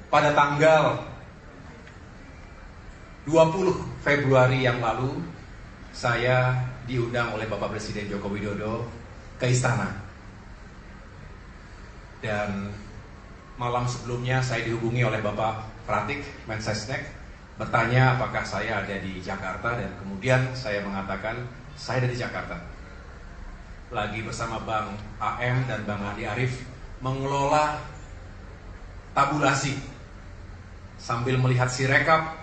pada tanggal 20 Februari yang lalu, saya diundang oleh Bapak Presiden Joko Widodo ke istana. Dan malam sebelumnya saya dihubungi oleh Bapak Pratik, Mensesnek, bertanya apakah saya ada di Jakarta, dan kemudian saya mengatakan saya ada di Jakarta. Lagi bersama Bang AM dan Bang Andi Arief mengelola tabulasi sambil melihat sirekap,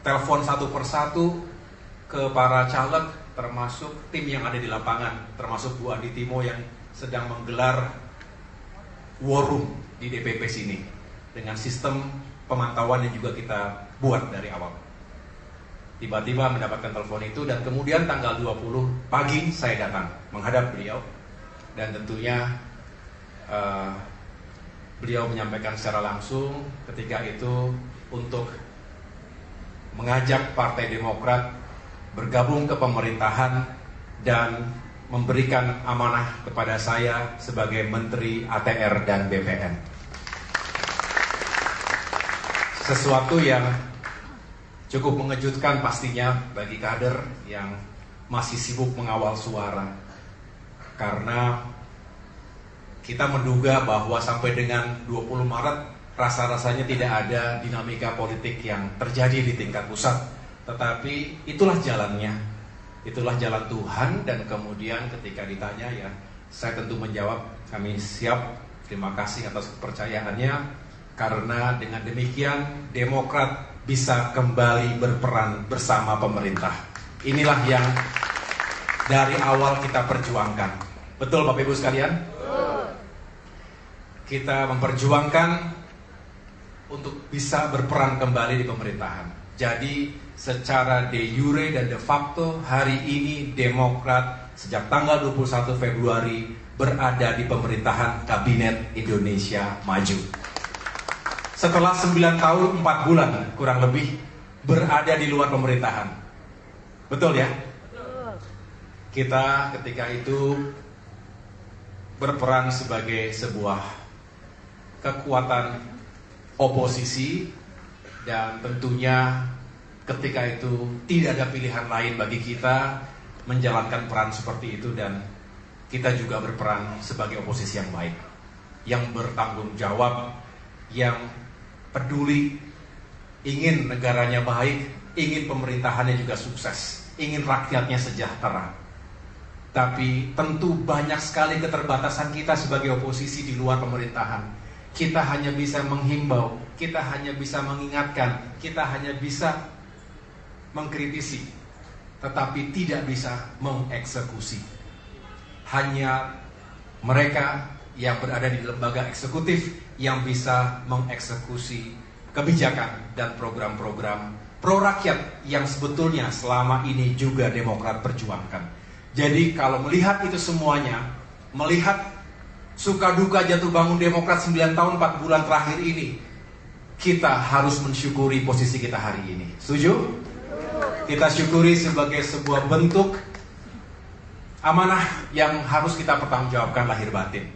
telepon satu persatu ke para caleg, termasuk tim yang ada di lapangan, termasuk Bu Andi Timo yang sedang menggelar war room di DPP sini dengan sistem pemantauan yang juga kita buat dari awal. Tiba-tiba mendapatkan telepon itu, dan kemudian tanggal 20 pagi saya datang menghadap beliau, dan tentunya beliau menyampaikan secara langsung ketika itu untuk mengajak Partai Demokrat bergabung ke pemerintahan dan memberikan amanah kepada saya sebagai Menteri ATR dan BPN. Sesuatu yang cukup mengejutkan pastinya bagi kader yang masih sibuk mengawal suara, karena kita menduga bahwa sampai dengan 20 Maret rasa-rasanya tidak ada dinamika politik yang terjadi di tingkat pusat. Tetapi itulah jalannya, itulah jalan Tuhan. Dan kemudian ketika ditanya, ya saya tentu menjawab kami siap, terima kasih atas kepercayaannya, karena dengan demikian Demokrat bisa kembali berperan bersama pemerintah. Inilah yang dari awal kita perjuangkan. Betul Bapak Ibu sekalian? Kita memperjuangkan untuk bisa berperan kembali di pemerintahan. Jadi secara de jure dan de facto hari ini Demokrat sejak tanggal 21 Februari berada di pemerintahan Kabinet Indonesia Maju. Setelah 9 tahun 4 bulan kurang lebih berada di luar pemerintahan. Betul ya? Kita ketika itu berperan sebagai sebuah kekuatan oposisi, dan tentunya ketika itu tidak ada pilihan lain bagi kita menjalankan peran seperti itu, dan kita juga berperan sebagai oposisi yang baik, yang bertanggung jawab, yang peduli, ingin negaranya baik, ingin pemerintahannya juga sukses, ingin rakyatnya sejahtera. Tapi tentu banyak sekali keterbatasan kita sebagai oposisi di luar pemerintahan. Kita hanya bisa menghimbau, kita hanya bisa mengingatkan, kita hanya bisa mengkritisi, tetapi tidak bisa mengeksekusi. Hanya mereka yang berada di lembaga eksekutif yang bisa mengeksekusi kebijakan dan program-program pro rakyat yang sebetulnya selama ini juga Demokrat perjuangkan. Jadi kalau melihat itu semuanya, melihat suka duka jatuh bangun Demokrat 9 tahun 4 bulan terakhir ini, kita harus mensyukuri posisi kita hari ini. Setuju? Kita syukuri sebagai sebuah bentuk amanah yang harus kita pertanggungjawabkan lahir batin.